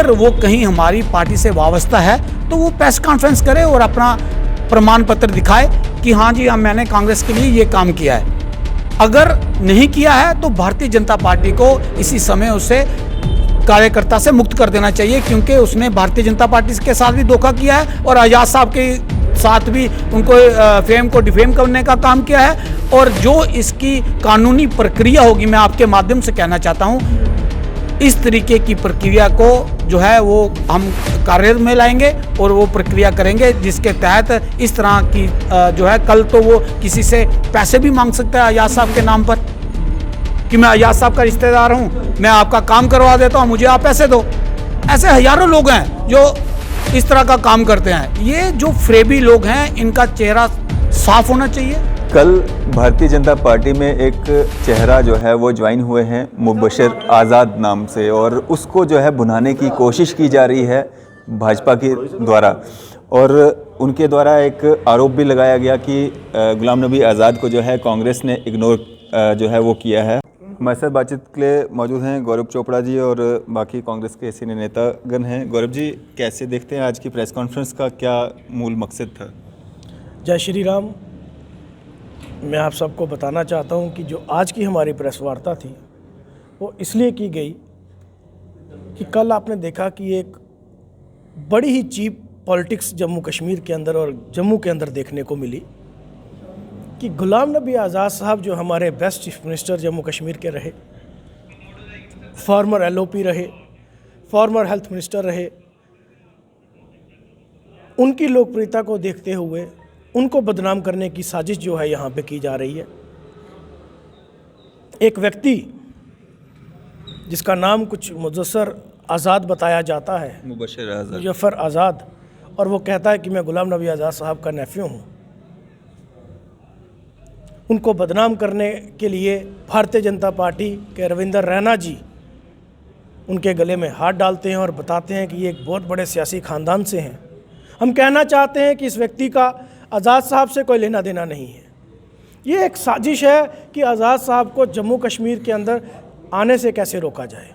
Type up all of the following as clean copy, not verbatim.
अगर वो कहीं हमारी पार्टी से वाबस्ता है तो वो प्रेस कॉन्फ्रेंस करे और अपना प्रमाण पत्र दिखाए कि हाँ जी, मैंने कांग्रेस के लिए ये काम किया है। अगर नहीं किया है तो भारतीय जनता पार्टी को इसी समय उसे कार्यकर्ता से मुक्त कर देना चाहिए, क्योंकि उसने भारतीय जनता पार्टी के साथ भी धोखा किया है और आजाद साहब के साथ भी उनको फेम को डिफेम करने का काम किया है। और जो इसकी कानूनी प्रक्रिया होगी, मैं आपके माध्यम से कहना चाहता हूँ, इस तरीके की प्रक्रिया को जो है वो हम कार्य में लाएंगे और वो प्रक्रिया करेंगे जिसके तहत इस तरह की जो है, कल तो वो किसी से पैसे भी मांग सकता है आजाद साहब के नाम पर कि मैं आजाद साहब का रिश्तेदार हूँ, मैं आपका काम करवा देता हूँ, मुझे आप पैसे दो। ऐसे हजारों लोग हैं जो इस तरह का काम करते हैं। ये जो फ्रेबी लोग हैं, इनका चेहरा साफ होना चाहिए। कल भारतीय जनता पार्टी में एक चेहरा जो है वो ज्वाइन हुए हैं मुबशर आज़ाद नाम से, और उसको जो है भुनाने की कोशिश की जा रही है भाजपा के द्वारा, और उनके द्वारा एक आरोप भी लगाया गया कि गुलाम नबी आज़ाद को जो है कांग्रेस ने इग्नोर जो है वो किया है। हमारे साथ बातचीत के लिए मौजूद हैं गौरव चोपड़ा जी और बाकी कांग्रेस के सीनियर नेतागण हैं। गौरव जी, कैसे देखते हैं आज की प्रेस कॉन्फ्रेंस का क्या मूल मकसद था? जय श्री राम। मैं आप सबको बताना चाहता हूं कि जो आज की हमारी प्रेस वार्ता थी वो इसलिए की गई कि कल आपने देखा कि एक बड़ी ही चीप पॉलिटिक्स जम्मू कश्मीर के अंदर और जम्मू के अंदर देखने को मिली कि गुलाम नबी आज़ाद साहब जो हमारे best chief minister Jammu Kashmir के रहे, फॉर्मर LOP रहे, फॉर्मर हेल्थ मिनिस्टर रहे, उनकी लोकप्रियता को देखते हुए उनको बदनाम करने की साजिश जो है यहाँ पे की जा रही है। एक व्यक्ति जिसका नाम कुछ मुजस्सर आज़ाद बताया जाता है, मुजफ्फर आज़ाद, और वो कहता है कि मैं गुलाम नबी आज़ाद साहब का नेफ्यू हूँ, उनको बदनाम करने के लिए भारतीय जनता पार्टी के रविंदर रैना जी उनके गले में हाथ डालते हैं और बताते हैं कि ये एक बहुत बड़े सियासी ख़ानदान से हैं। हम कहना चाहते हैं कि इस व्यक्ति का आज़ाद साहब से कोई लेना देना नहीं है। ये एक साजिश है कि आज़ाद साहब को जम्मू कश्मीर के अंदर आने से कैसे रोका जाए,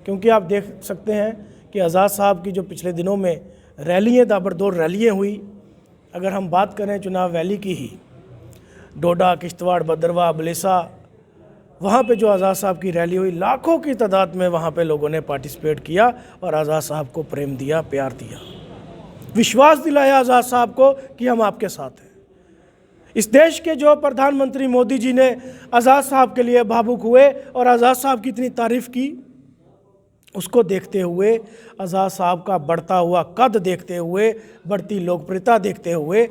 क्योंकि आप देख सकते हैं कि आज़ाद साहब की जो पिछले दिनों में रैलियाँ, ताबड़तोड़ रैलियाँ हुई, अगर हम बात करें चुनाव वैली की ही, डोडा, किश्तवाड़, भद्रवाह, बलेसा, वहाँ पे जो आज़ाद साहब की रैली हुई, लाखों की तादाद में वहाँ पे लोगों ने पार्टिसिपेट किया और आज़ाद साहब को प्रेम दिया, प्यार दिया, विश्वास दिलाया आज़ाद साहब को कि हम आपके साथ हैं। इस देश के जो प्रधानमंत्री मोदी जी ने आज़ाद साहब के लिए भावुक हुए और आज़ाद साहब की इतनी तारीफ़ की, उसको देखते हुए, आज़ाद साहब का बढ़ता हुआ कद देखते हुए, बढ़ती लोकप्रियता देखते हुए,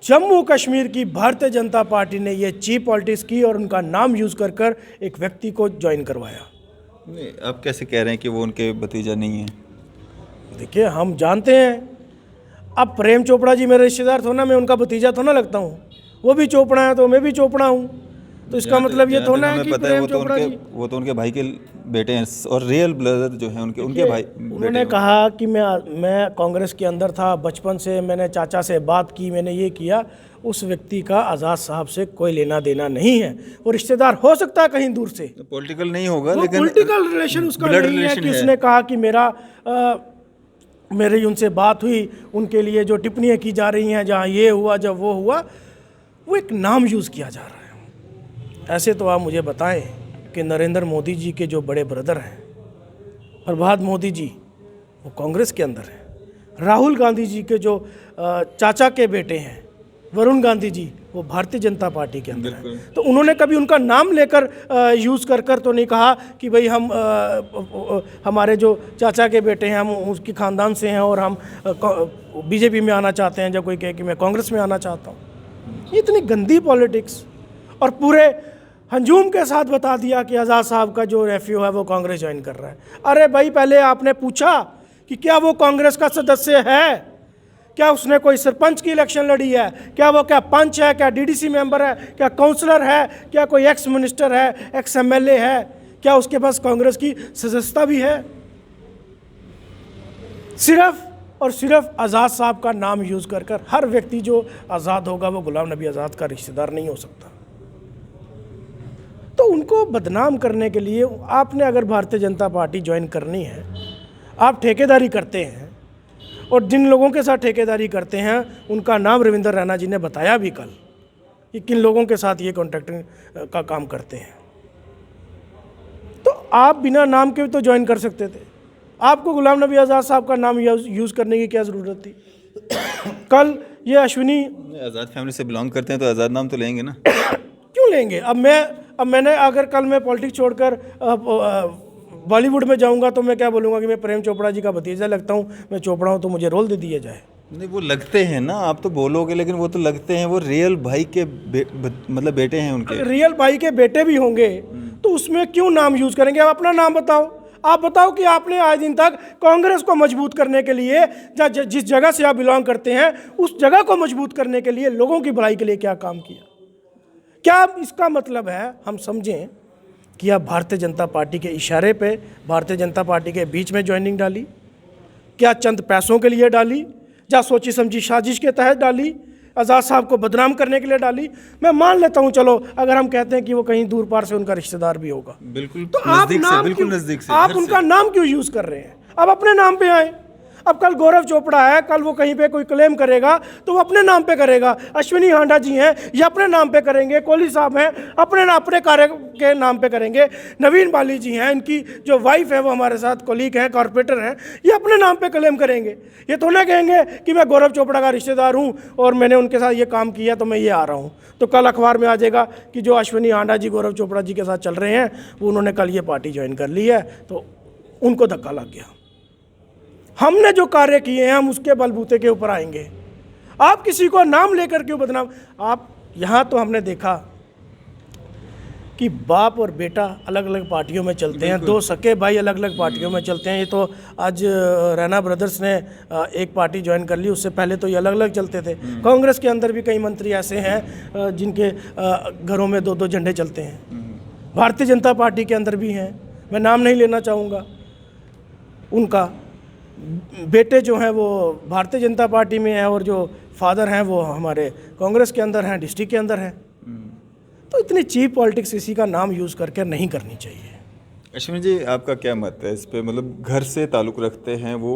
जम्मू कश्मीर की भारतीय जनता पार्टी ने ये चीप पॉलिटिक्स की और उनका नाम यूज़ कर कर एक व्यक्ति को ज्वाइन करवाया। नहीं, आप कैसे कह रहे हैं कि वो उनके भतीजा नहीं है? देखिए, हम जानते हैं, अब प्रेम चोपड़ा जी मेरे रिश्तेदार थो ना, मैं उनका भतीजा थो ना लगता हूँ, वो भी चोपड़ा है तो मैं भी चोपड़ा हूँ, तो इसका मतलब ये थोड़ा है कि प्रेम चोपड़ा जी वो तो उनके भाई के बेटे हैं और रियल ब्रदर जो हैं उनके भाई। उन्होंने कहा कि मैं कांग्रेस के अंदर था, बचपन से मैंने चाचा से बात की, मैंने ये किया। उस व्यक्ति का आज़ाद साहब से कोई लेना देना नहीं है। वो रिश्तेदार हो सकता है कहीं दूर से, पॉलिटिकल नहीं होगा, लेकिन पॉलिटिकल रिलेशन उसका नहीं है कि उसने कहा कि मेरी उनसे बात हुई, उनके लिए जो टिप्पणियाँ की जा रही हैं, जहाँ ये हुआ, जब वो हुआ, वो एक नाम यूज़ किया जा रहा है। ऐसे तो आप मुझे बताएं कि नरेंद्र मोदी जी के जो बड़े ब्रदर हैं, प्रभात मोदी जी, वो कांग्रेस के अंदर हैं। राहुल गांधी जी के जो चाचा के बेटे हैं, वरुण गांधी जी, वो भारतीय जनता पार्टी के अंदर हैं। तो उन्होंने कभी उनका नाम लेकर यूज़ कर तो नहीं कहा कि भाई हम हमारे जो चाचा के बेटे हैं, हम उसकी ख़ानदान से हैं और हम बीजेपी में आना चाहते हैं, जब कोई कहे कि मैं कांग्रेस में आना चाहता हूँ। ये इतनी गंदी पॉलिटिक्स, और पूरे हंजूम के साथ बता दिया कि आज़ाद साहब का जो रेफ्यू है वो कांग्रेस ज्वाइन कर रहा है। अरे भाई, पहले आपने पूछा कि क्या वो कांग्रेस का सदस्य है, क्या उसने कोई सरपंच की इलेक्शन लड़ी है, क्या पंच है, क्या DDC मेंबर है, क्या काउंसलर है, क्या कोई एक्स मिनिस्टर है, एक्स MLA है, क्या उसके पास कांग्रेस की सदस्यता भी है? सिर्फ और सिर्फ आज़ाद साहब का नाम यूज़ कर हर व्यक्ति जो आज़ाद होगा वो गुलाम नबी आज़ाद का रिश्तेदार नहीं हो सकता। तो उनको बदनाम करने के लिए आपने अगर भारतीय जनता पार्टी ज्वाइन करनी है, आप ठेकेदारी करते हैं और जिन लोगों के साथ ठेकेदारी करते हैं उनका नाम रविंदर रैना जी ने बताया भी कल कि किन लोगों के साथ ये कॉन्ट्रैक्टिंग का काम करते हैं। तो आप बिना नाम के तो ज्वाइन कर सकते थे, आपको गुलाम नबी आज़ाद साहब का नाम यूज़ करने की क्या ज़रूरत थी? कल ये अश्विनी आज़ाद फैमिली से बिलोंग करते हैं तो आज़ाद नाम तो लेंगे ना। क्यों लेंगे? अब मैंने अगर कल मैं पॉलिटिक्स छोड़कर बॉलीवुड में जाऊंगा तो मैं क्या बोलूँगा कि मैं प्रेम चोपड़ा जी का भतीजा लगता हूँ, मैं चोपड़ा हूँ तो मुझे रोल दे दिया जाए। नहीं, वो लगते हैं ना, आप तो बोलोगे लेकिन वो तो लगते हैं, वो रियल भाई के मतलब बेटे हैं उनके। रियल भाई के बेटे भी होंगे तो उसमें क्यों नाम यूज़ करेंगे? आप अपना नाम बताओ। आप बताओ कि आपने आज दिन तक कांग्रेस को मजबूत करने के लिए जिस जगह से आप बिलोंग करते हैं उस जगह को मजबूत करने के लिए, लोगों की भलाई के लिए क्या काम किया? क्या इसका मतलब है हम समझें कि आप भारतीय जनता पार्टी के इशारे पे भारतीय जनता पार्टी के बीच में ज्वाइनिंग डाली? क्या चंद पैसों के लिए डाली? या सोची समझी साजिश के तहत डाली? आज़ाद साहब को बदनाम करने के लिए डाली? मैं मान लेता हूं, चलो अगर हम कहते हैं कि वो कहीं दूर पार से उनका रिश्तेदार भी होगा, बिल्कुल तो आप नाम बिल्कुल क्यों, नजदीक से, आप उनका नाम क्यों यूज़ कर रहे हैं? आप अपने नाम पे आए। अब कल गौरव चोपड़ा है, कल वो कहीं पे कोई क्लेम करेगा तो वो अपने नाम पे करेगा। अश्विनी हांडा जी हैं, ये अपने नाम पे करेंगे। कोहली साहब हैं, अपने कार्य के नाम पे करेंगे। नवीन बाली जी हैं, इनकी जो वाइफ है वो हमारे साथ कोलीग हैं, कॉर्पोरेटर हैं, ये अपने नाम पे क्लेम करेंगे। ये तो ना कहेंगे कि मैं गौरव चोपड़ा का रिश्तेदार हूँ और मैंने उनके साथ ये काम किया तो मैं ये आ रहा हूँ। तो कल अखबार में आ जाएगा कि जो अश्विनी हांडा जी गौरव चोपड़ा जी के साथ चल रहे हैं वो उन्होंने कल ये पार्टी ज्वाइन कर ली है, तो उनको धक्का लग गया। हमने जो कार्य किए हैं हम उसके बलबूते के ऊपर आएंगे। आप किसी को नाम लेकर क्यों बदनाम? आप यहाँ तो हमने देखा कि बाप और बेटा अलग अलग पार्टियों में चलते हैं, दो सके भाई अलग अलग पार्टियों में चलते हैं। ये तो आज रैना ब्रदर्स ने एक पार्टी ज्वाइन कर ली, उससे पहले तो ये अलग अलग चलते थे। कांग्रेस के अंदर भी कई मंत्री ऐसे हैं जिनके घरों में दो दो झंडे चलते हैं। भारतीय जनता पार्टी के अंदर भी हैं, मैं नाम नहीं लेना चाहूँगा। उनका बेटे जो हैं वो भारतीय जनता पार्टी में हैं और जो फादर हैं वो हमारे कांग्रेस के अंदर हैं, डिस्ट्रिक्ट के अंदर हैं। तो इतनी चीप पॉलिटिक्स किसी का नाम यूज़ करके नहीं करनी चाहिए। अश्विनी जी, आपका क्या मत है इस पे? मतलब घर से ताल्लुक़ रखते हैं वो,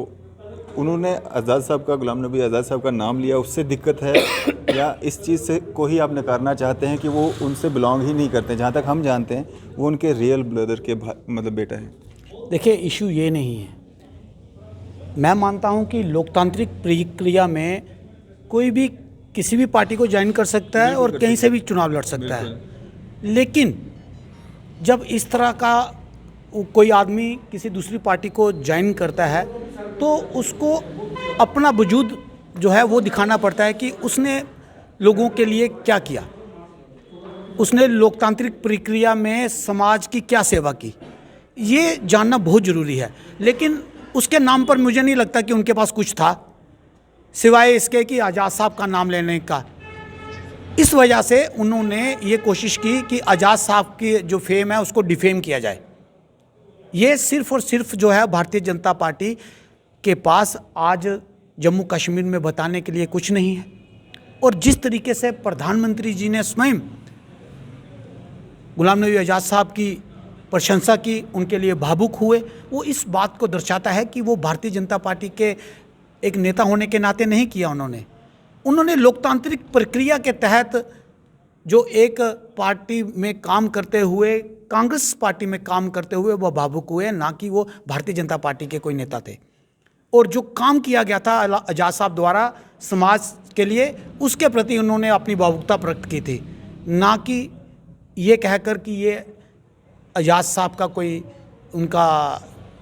उन्होंने आज़ाद साहब का, गुलाम नबी आज़ाद साहब का नाम लिया, उससे दिक्कत है या इस चीज़ से को ही आप नकारना चाहते हैं कि वो उनसे बिलोंग ही नहीं करते? जहाँ तक हम जानते हैं वो उनके रियल ब्रदर के मतलब बेटा है। देखिए, इशू ये नहीं है। मैं मानता हूं कि लोकतांत्रिक प्रक्रिया में कोई भी किसी भी पार्टी को ज्वाइन कर सकता है और कहीं से भी चुनाव लड़ सकता है, लेकिन जब इस तरह का कोई आदमी किसी दूसरी पार्टी को ज्वाइन करता है तो उसको अपना वजूद जो है वो दिखाना पड़ता है कि उसने लोगों के लिए क्या किया, उसने लोकतांत्रिक प्रक्रिया में समाज की क्या सेवा की, ये जानना बहुत ज़रूरी है। लेकिन उसके नाम पर मुझे नहीं लगता कि उनके पास कुछ था सिवाय इसके कि आज़ाद साहब का नाम लेने का। इस वजह से उन्होंने ये कोशिश की कि आज़ाद साहब की जो फेम है उसको डिफेम किया जाए। ये सिर्फ और सिर्फ जो है भारतीय जनता पार्टी के पास आज जम्मू कश्मीर में बताने के लिए कुछ नहीं है। और जिस तरीके से प्रधानमंत्री जी ने स्वयं गुलाम नबी आज़ाद साहब की प्रशंसा की, उनके लिए भावुक हुए, वो इस बात को दर्शाता है कि वो भारतीय जनता पार्टी के एक नेता होने के नाते नहीं किया। उन्होंने लोकतांत्रिक प्रक्रिया के तहत जो एक पार्टी में काम करते हुए, कांग्रेस पार्टी में काम करते हुए वो भावुक हुए, ना कि वो भारतीय जनता पार्टी के कोई नेता थे। और जो काम किया गया था आज़ाद साहब द्वारा समाज के लिए, उसके प्रति उन्होंने अपनी भावुकता प्रकट की थी, ना कि ये कहकर कि ये आज़ाद साहब का कोई उनका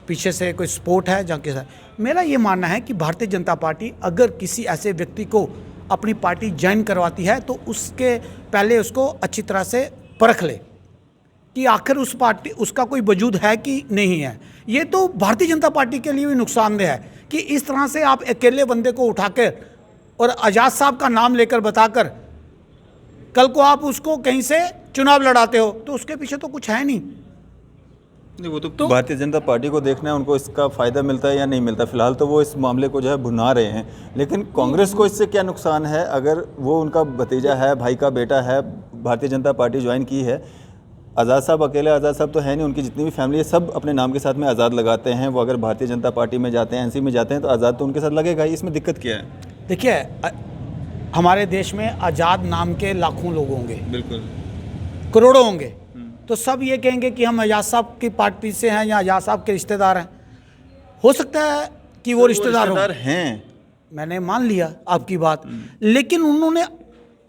पीछे से कोई सपोर्ट है जहाँ के साथ। मेरा ये मानना है कि भारतीय जनता पार्टी अगर किसी ऐसे व्यक्ति को अपनी पार्टी ज्वाइन करवाती है तो उसके पहले उसको अच्छी तरह से परख ले कि आखिर उस पार्टी उसका कोई वजूद है कि नहीं है। ये तो भारतीय जनता पार्टी के लिए भी नुकसानदेह है कि इस तरह से आप अकेले बंदे को उठाकर और आज़ाद साहब का नाम लेकर बताकर कल को आप उसको कहीं से चुनाव लड़ाते हो तो उसके पीछे तो कुछ है नहीं। वो तो भारतीय जनता पार्टी को देखना है उनको इसका फ़ायदा मिलता है या नहीं मिलता। फिलहाल तो वो इस मामले को जो है भुना रहे हैं, लेकिन कांग्रेस को इससे क्या नुकसान है? अगर वो उनका भतीजा है, भाई का बेटा है, भारतीय जनता पार्टी ज्वाइन की है, आज़ाद साहब अकेले आज़ाद साहब तो है नहीं, उनकी जितनी भी फैमिली है सब अपने नाम के साथ में आज़ाद लगाते हैं। वो अगर भारतीय जनता पार्टी में जाते हैं, एनसी में जाते हैं तो आज़ाद तो उनके साथ लगेगा ही। इसमें दिक्कत क्या है? देखिए, हमारे देश में आज़ाद नाम के लाखों लोग होंगे, बिल्कुल करोड़ों होंगे, तो सब ये कहेंगे कि हम आज़ाद साहब की पार्टी से हैं या आज़ाद साहब के रिश्तेदार हैं। हो सकता है कि वो रिश्तेदार हैं, मैंने मान लिया आपकी बात, लेकिन उन्होंने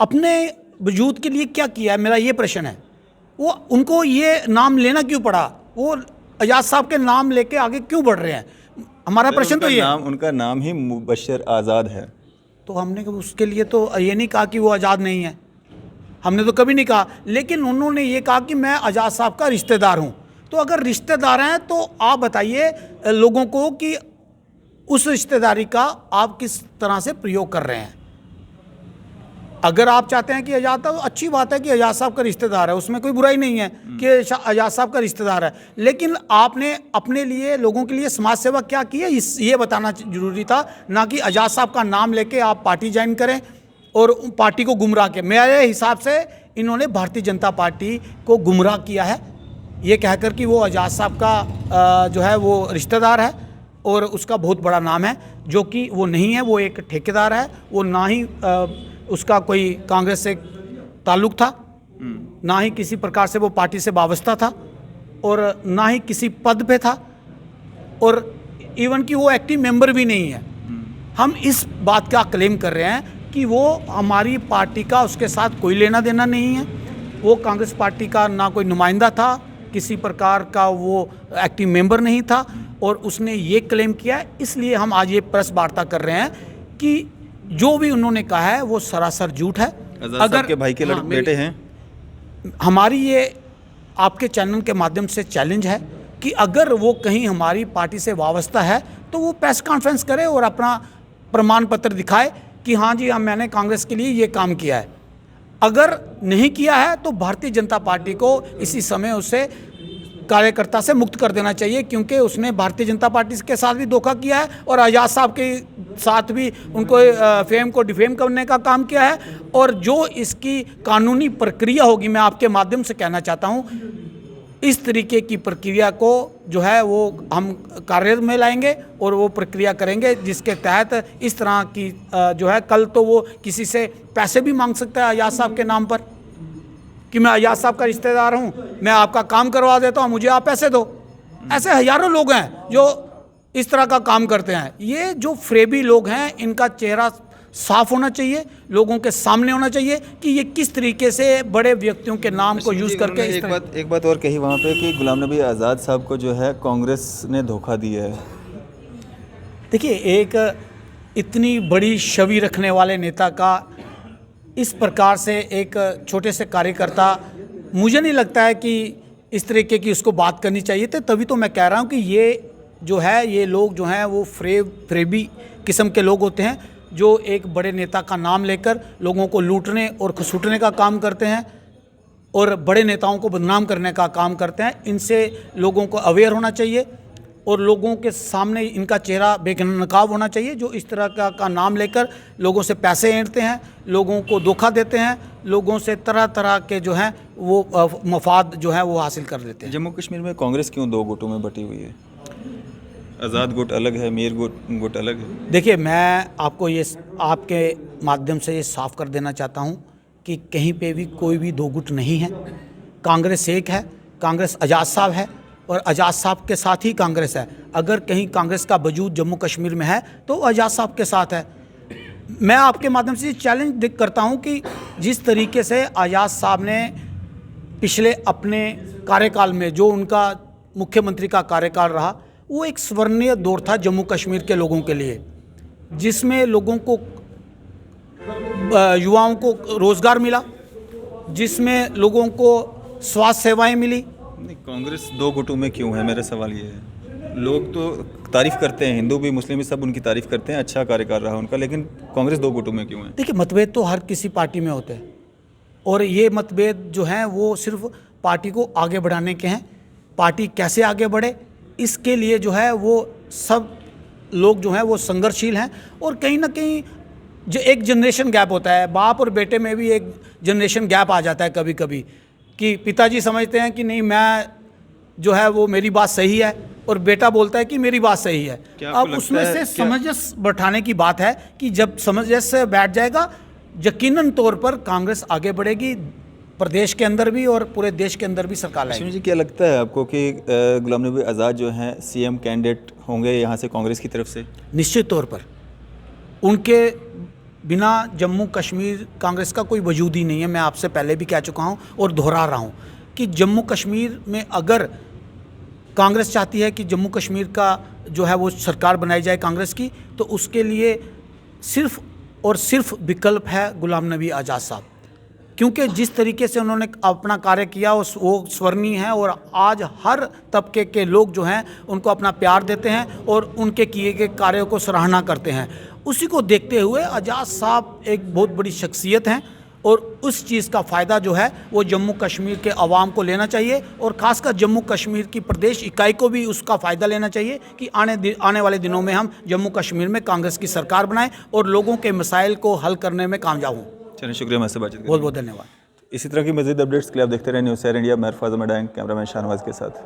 अपने वजूद के लिए क्या किया है, मेरा ये प्रश्न है। वो उनको ये नाम लेना क्यों पड़ा? वो आज़ाद साहब के नाम लेके आगे क्यों बढ़ रहे हैं? हमारा प्रश्न तो ये है। उनका नाम ही मुबशर आज़ाद है। तो हमने उसके लिए तो ये नहीं कहा कि वो आज़ाद नहीं है, हमने तो कभी नहीं कहा, लेकिन उन्होंने ये कहा कि मैं आज़ाद साहब का रिश्तेदार हूँ। तो अगर रिश्तेदार हैं तो आप बताइए लोगों को कि उस रिश्तेदारी का आप किस तरह से प्रयोग कर रहे हैं। अगर आप चाहते हैं कि आज़ाद साहब, अच्छी बात है कि आज़ाद साहब का रिश्तेदार है, उसमें कोई बुराई नहीं है कि आज़ाद साहब का रिश्तेदार है, लेकिन आपने अपने लिए, लोगों के लिए समाज सेवा क्या की है ये बताना जरूरी था, ना कि आज़ाद साहब का नाम लेके आप पार्टी ज्वाइन करें और पार्टी को गुमराह किया। मेरे हिसाब से इन्होंने भारतीय जनता पार्टी को गुमराह किया है, ये कहकर कि वो आज़ाद साहब का जो है वो रिश्तेदार है और उसका बहुत बड़ा नाम है, जो कि वो नहीं है। वो एक ठेकेदार है, वो ना ही उसका कोई कांग्रेस से ताल्लुक़ था, ना ही किसी प्रकार से वो पार्टी से वाबस्ता था, और ना ही किसी पद पे था, और इवन कि वो एक्टिव मेंबर भी नहीं है। हम इस बात का क्लेम कर रहे हैं कि वो हमारी पार्टी का, उसके साथ कोई लेना देना नहीं है। वो कांग्रेस पार्टी का ना कोई नुमाइंदा था, किसी प्रकार का वो एक्टिव मेंबर नहीं था, और उसने ये क्लेम किया। इसलिए हम आज ये प्रेस वार्ता कर रहे हैं कि जो भी उन्होंने कहा है वो सरासर झूठ है। अगर के भाई के बेटे हैं, हमारी ये आपके चैनल के माध्यम से चैलेंज है कि अगर वो कहीं हमारी पार्टी से वाबस्ता है तो वो प्रेस कॉन्फ्रेंस करे और अपना प्रमाण पत्र दिखाए कि हाँ जी, मैंने कांग्रेस के लिए ये काम किया है। अगर नहीं किया है तो भारतीय जनता पार्टी को इसी समय उसे कार्यकर्ता से मुक्त कर देना चाहिए, क्योंकि उसने भारतीय जनता पार्टी के साथ भी धोखा किया है और आज़ाद साहब के साथ भी उनको फेम को डिफेम करने का काम किया है। और जो इसकी कानूनी प्रक्रिया होगी, मैं आपके माध्यम से कहना चाहता हूँ, इस तरीके की प्रक्रिया को जो है वो हम कार्य में लाएंगे और वो प्रक्रिया करेंगे जिसके तहत इस तरह की जो है, कल तो वो किसी से पैसे भी मांग सकता है आज़ाद साहब के नाम पर कि मैं आज़ाद साहब का रिश्तेदार हूँ, मैं आपका काम करवा देता हूँ, मुझे आप पैसे दो। ऐसे हजारों लोग हैं जो इस तरह का काम करते हैं। ये जो फ्रेबी लोग हैं, इनका चेहरा साफ होना चाहिए, लोगों के सामने होना चाहिए कि ये किस तरीके से बड़े व्यक्तियों के नाम को यूज़ करके एक बात और कही वहाँ पे कि गुलाम नबी आज़ाद साहब को जो है कांग्रेस ने धोखा दिया है। देखिए, एक इतनी बड़ी छवि रखने वाले नेता का इस प्रकार से एक छोटे से कार्यकर्ता, मुझे नहीं लगता है कि इस तरीके की उसको बात करनी चाहिए थी। तभी तो मैं कह रहा हूँ कि ये जो है, ये लोग जो हैं वो फ्रेबी किस्म के लोग होते हैं, जो एक बड़े नेता का नाम लेकर लोगों को लूटने और खसूटने का काम करते हैं और बड़े नेताओं को बदनाम करने का काम करते हैं। इनसे लोगों को अवेयर होना चाहिए और लोगों के सामने इनका चेहरा बेनकाब होना चाहिए। जो इस तरह का नाम लेकर लोगों से पैसे ऐंठते हैं, लोगों को धोखा देते हैं, लोगों से तरह तरह के जो हैं वो मफाद जो है वो हासिल कर लेते हैं। जम्मू कश्मीर में कांग्रेस क्यों दो गुटों में बटी हुई है? आज़ाद गुट अलग है, मीर गुट अलग है। देखिए, मैं आपको ये आपके माध्यम से ये साफ कर देना चाहता हूँ कि कहीं पे भी कोई भी दो गुट नहीं है। कांग्रेस एक है, कांग्रेस आज़ाद साहब है और आज़ाद साहब के साथ ही कांग्रेस है। अगर कहीं कांग्रेस का वजूद जम्मू कश्मीर में है तो आज़ाद साहब के साथ है। मैं आपके माध्यम से चैलेंज करता हूं कि जिस तरीके से आज़ाद साहब ने पिछले अपने कार्यकाल में, जो उनका मुख्यमंत्री का कार्यकाल रहा, वो एक स्वर्णीय दौर था जम्मू कश्मीर के लोगों के लिए, जिसमें लोगों को, युवाओं को रोज़गार मिला, जिसमें लोगों को स्वास्थ्य सेवाएं मिली। नहीं, कांग्रेस दो गुटों में क्यों है, मेरा सवाल ये है। लोग तो तारीफ़ करते हैं, हिंदू भी मुस्लिम भी सब उनकी तारीफ़ करते हैं, अच्छा कार्यकाल रहा उनका, लेकिन कांग्रेस दो गुटों में क्यों है? देखिए, मतभेद तो हर किसी पार्टी में होते हैं और ये मतभेद जो हैं वो सिर्फ पार्टी को आगे बढ़ाने के हैं। पार्टी कैसे आगे बढ़े, इसके लिए जो है वो सब लोग जो हैं वो संघर्षशील हैं। और कहीं ना कहीं जो एक जनरेशन गैप होता है, बाप और बेटे में भी एक जनरेशन गैप आ जाता है कभी कभी। कि पिताजी समझते हैं कि नहीं मैं जो है वो मेरी बात सही है और बेटा बोलता है कि मेरी बात सही है। अब उसमें से सामंजस्य बैठाने की बात है कि जब सामंजस्य बैठ जाएगा यकीनन तौर पर कांग्रेस आगे बढ़ेगी, प्रदेश के अंदर भी और पूरे देश के अंदर भी सरकार लाएगी। अश्विनी जी, क्या लगता है आपको कि गुलाम नबी आज़ाद जो हैं सीएम कैंडिडेट होंगे यहाँ से कांग्रेस की तरफ से? निश्चित तौर पर उनके बिना जम्मू कश्मीर कांग्रेस का कोई वजूद ही नहीं है। मैं आपसे पहले भी कह चुका हूँ और दोहरा रहा हूँ कि जम्मू कश्मीर में अगर कांग्रेस चाहती है कि जम्मू कश्मीर का जो है वो सरकार बनाई जाए कांग्रेस की, तो उसके लिए सिर्फ और सिर्फ विकल्प है गुलाम नबी आज़ाद साहब, क्योंकि जिस तरीके से उन्होंने अपना कार्य किया वो स्वर्णीय है और आज हर तबके के लोग जो हैं उनको अपना प्यार देते हैं और उनके किए गए कार्यों को सराहना करते हैं। उसी को देखते हुए आज़ाद साहब एक बहुत बड़ी शख्सियत हैं और उस चीज़ का फ़ायदा जो है वो जम्मू कश्मीर के अवाम को लेना चाहिए और ख़ासकर जम्मू कश्मीर की प्रदेश इकाई को भी उसका फ़ायदा लेना चाहिए कि आने वाले दिनों में हम जम्मू कश्मीर में कांग्रेस की सरकार बनाएं और लोगों के मसाइल को हल करने में कामयाब हों। चलिए, शुक्रिया मुझसे बातचीत करने के लिए। बहुत बहुत धन्यवाद। इसी तरह की मज़ीद अपडेट्स के लिए आप देखते रहे न्यूज़ शेयर इंडिया। मैं अरफाज मडाइन, कैमरामैन शाहनवाज के साथ।